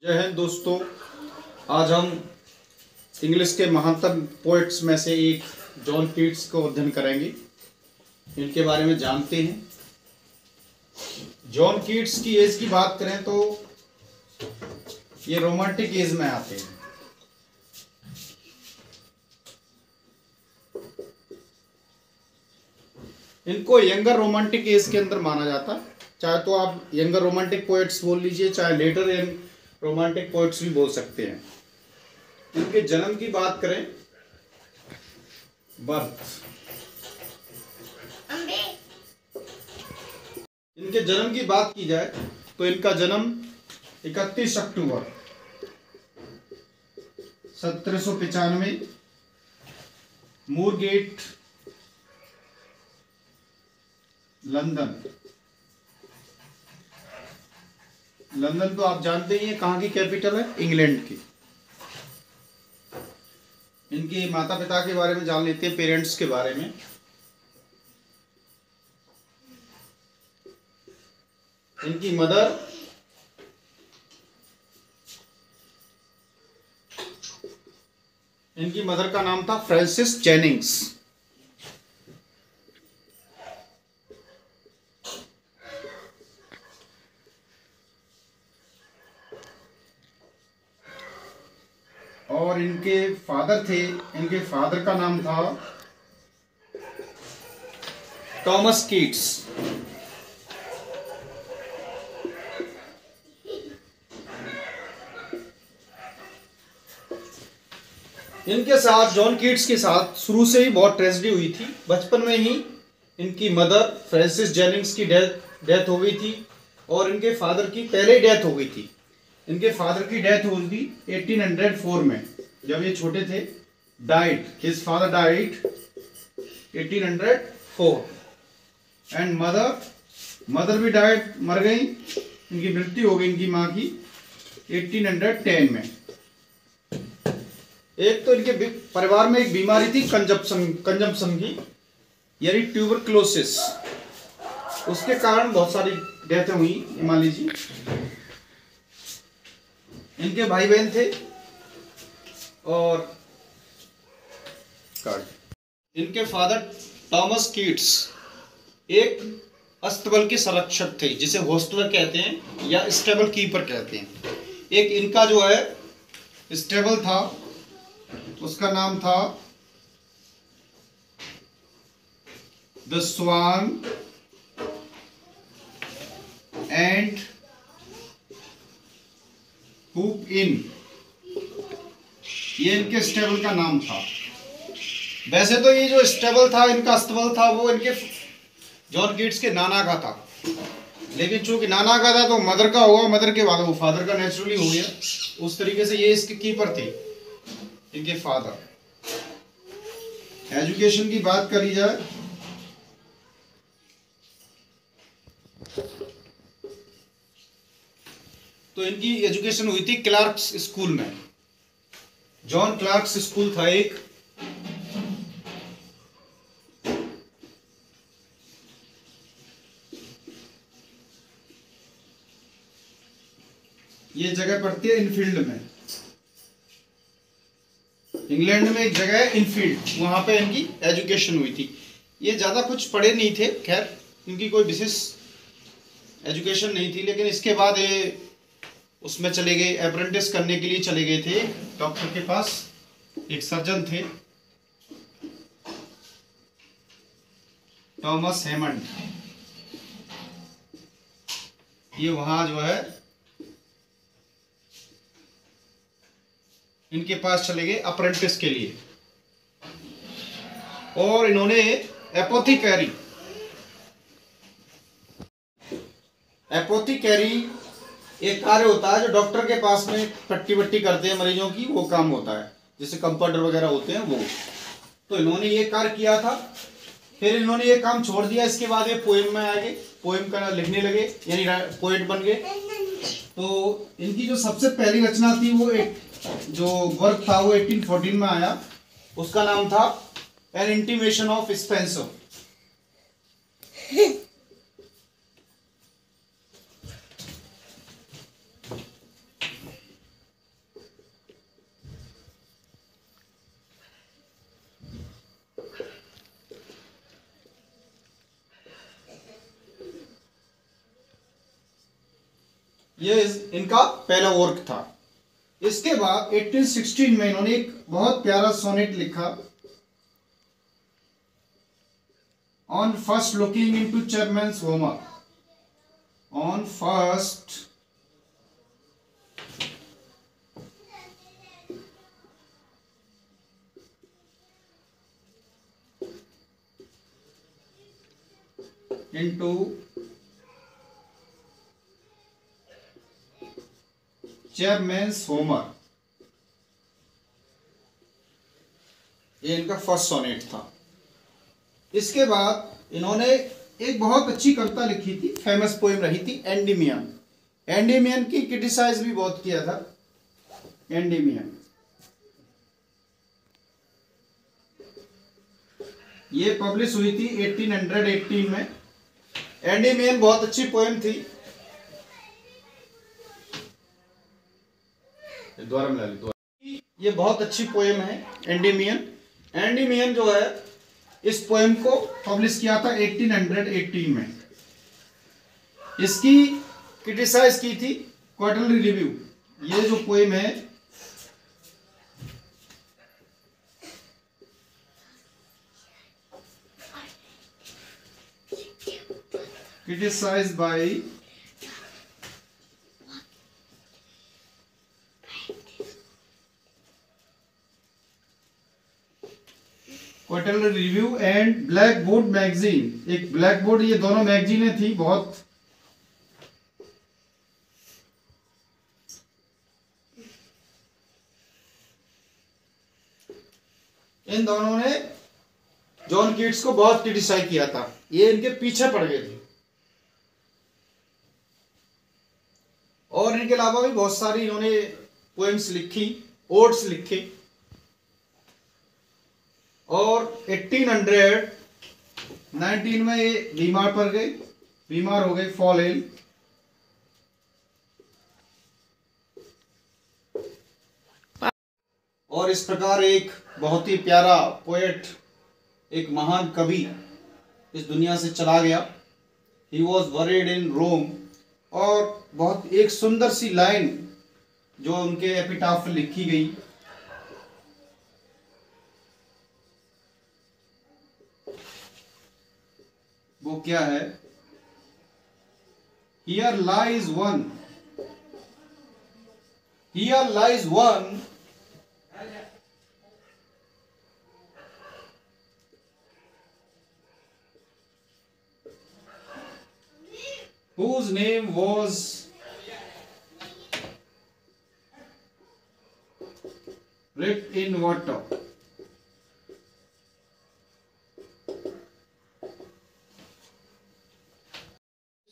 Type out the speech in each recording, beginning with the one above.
जय हिंद दोस्तों। आज हम इंग्लिश के महानतम पोएट्स में से एक जॉन कीट्स को अध्ययन करेंगे, इनके बारे में जानते हैं। जॉन कीट्स की एज की बात करें तो ये रोमांटिक एज में आते हैं। इनको यंगर रोमांटिक एज के अंदर माना जाता है। चाहे तो आप यंगर रोमांटिक पोएट्स बोल लीजिए, चाहे लेटर रोमांटिक पोएट्स भी बोल सकते हैं। इनके जन्म की बात करें, बर्थ, इनके जन्म की बात की जाए तो इनका जन्म 31 अक्टूबर 1795 मूरगेट, लंदन तो आप जानते ही हैं कहाँ की कैपिटल है, इंग्लैंड की। इनके माता पिता के बारे में जान लेते हैं, पेरेंट्स के बारे में। इनकी मदर का नाम था फ्रांसिस जेनिंग्स। और इनके फादर का नाम था थॉमस कीट्स। इनके साथ, जॉन कीट्स के साथ शुरू से ही बहुत ट्रेजेडी हुई थी। बचपन में ही इनकी मदर फ्रांसिस जेनिंग्स की डेथ हो गई थी और इनके फादर की पहले ही डेथ हो गई थी। इनके फादर की डेथ हुई थी 1804 में, जब ये छोटे थे। His father died 1804 and mother भी डाइड, मर गई। इनकी मृत्यु हो गई इनकी माँ की 1810 में। एक तो इनके परिवार में एक बीमारी थी कंजम्पशन की, यानी ट्यूबरक्लोसिस। उसके कारण बहुत सारी डेथें हुई, मान लीजिए। इनके भाई बहन थे और इनके फादर थॉमस कीट्स एक अस्तबल के संरक्षक थे, जिसे हॉस्टलर कहते हैं या स्टेबल कीपर कहते हैं। एक इनका जो है स्टेबल था, उसका नाम था द स्वान एंड कूप इन, ये इनके स्टेबल का नाम था। वैसे तो ये जो स्टेबल था, इनका अस्तबल था, वो इनके जॉन कीट्स के नाना का था। लेकिन चूंकि नाना का था तो मदर का हुआ, मदर के बाद वो फादर का नेचुरली हो गया। उस तरीके से ये इसके कीपर थे, इनके फादर। एजुकेशन की बात करी जाए तो इनकी एजुकेशन हुई थी क्लार्क्स स्कूल में। जॉन क्लार्क्स स्कूल था एक। ये जगह पड़ती है इनफील्ड में, इंग्लैंड में एक जगह है इनफील्ड, वहां पे इनकी एजुकेशन हुई थी। ये ज्यादा कुछ पढ़े नहीं थे, खैर इनकी कोई विशेष एजुकेशन नहीं थी। लेकिन इसके बाद ये उसमें चले गए, अप्रेंटिस करने के लिए चले गए थे डॉक्टर के पास। एक सर्जन थे, थॉमस हेमंड। ये वहां जो है इनके पास चले गए अप्रेंटिस के लिए, और इन्होंने एपोथेकेरी एक कार्य होता है जो डॉक्टर के पास में पट्टी वट्टी करते हैं मरीजों की, वो काम होता है, जैसे कंपाउंडर वगैरह होते हैं वो। तो इन्होंने ये कार्य किया था, फिर इन्होंने ये काम छोड़ दिया। इसके बाद ये पोएम में आ गए, पोएम का लिखने लगे, यानी पोएट बन गए। तो इनकी जो सबसे पहली रचना थी, वो जो वर्क था वो 1814 में आया। उसका नाम था एन इंटीमेशन ऑफ स्पेंसर। ये इनका पहला वर्क था। इसके बाद 1816 में इन्होंने एक बहुत प्यारा सोनेट लिखा, on first looking into Chapman's Homer. On first into Chapman's Homer, ये इनका फर्स्ट सोनेट था। इसके बाद इन्होंने एक बहुत अच्छी कविता लिखी थी, फेमस पोएम रही थी, एंडीमियन। एंडीमियन की क्रिटिसाइज भी बहुत किया था। एंडीमियन ये पब्लिश हुई थी 1818 में। एंडीमियन बहुत अच्छी पोएम थी। द्वारा मिला ली, ये बहुत अच्छी पोएम है एंडीमियन। एंडीमियन जो है इस पोएम को पब्लिश किया था 1818 में। इसकी क्रिटिसाइज की थी क्वार्टरली रिव्यू। ये जो पोएम है criticized by quarterly review and black board magazine. एक ब्लैक बोर्ड, ये दोनों मैगजीनें थी बहुत। इन दोनों ने जॉन कीट्स को बहुत क्रिटिसाइज किया था, ये इनके पीछे पड़ गए थे। और इनके अलावा भी बहुत सारी इन्होंने पोएम्स लिखी, ओड्स लिखे। और 1819 में ये बीमार पड़ गए, बीमार हो गए, फॉल इल। और इस प्रकार एक बहुत ही प्यारा पोएट, एक महान कवि इस दुनिया से चला गया। ही वॉज बरीड इन रोम। और बहुत एक सुंदर सी लाइन जो उनके एपिटाफ में लिखी गई, वो क्या है? Here lies one, here lies one whose name was writ in water.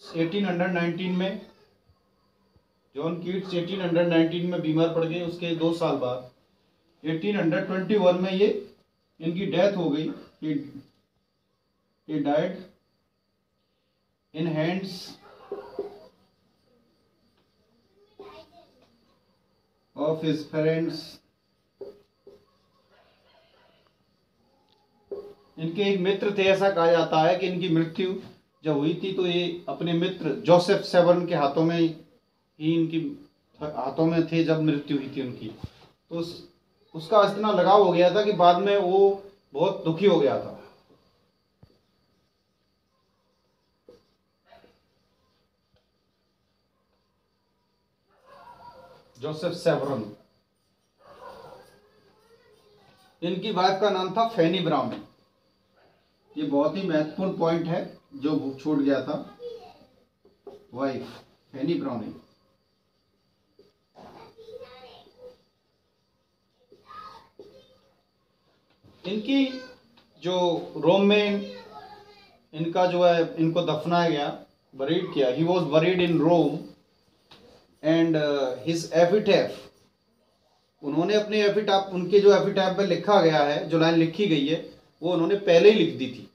Eighteen 1819 में जॉन कीट्स 1819 में बीमार पड़ गए। उसके 2 साल बाद 1821 में ये इनकी डेथ हो गई। he died in hands of his parents। इनके एक मित्र थे, ऐसा कहा जाता है कि इनकी मृत्यु जब हुई थी तो ये अपने मित्र जोसेफ सेवर्न के हाथों में ही, इनकी हाथों में थे जब मृत्यु हुई थी उनकी। तो उसका इतना लगाव हो गया था कि बाद में वो बहुत दुखी हो गया था। जोसेफ सेवर्न, इनकी वाइफ का नाम था फैनी ब्राउन। ये बहुत ही महत्वपूर्ण पॉइंट है जो छूट गया था। वाइफ फैनी ब्राउनिंग। इनकी जो रोम में इनका जो है, इनको दफनाया गया, बरीड किया। He was buried in Rome and his epitaph, उन्होंने अपने एपिटाफ, उनके जो एपिटाफ में लिखा गया है, जो लाइन लिखी गई है, वो उन्होंने पहले ही लिख दी थी।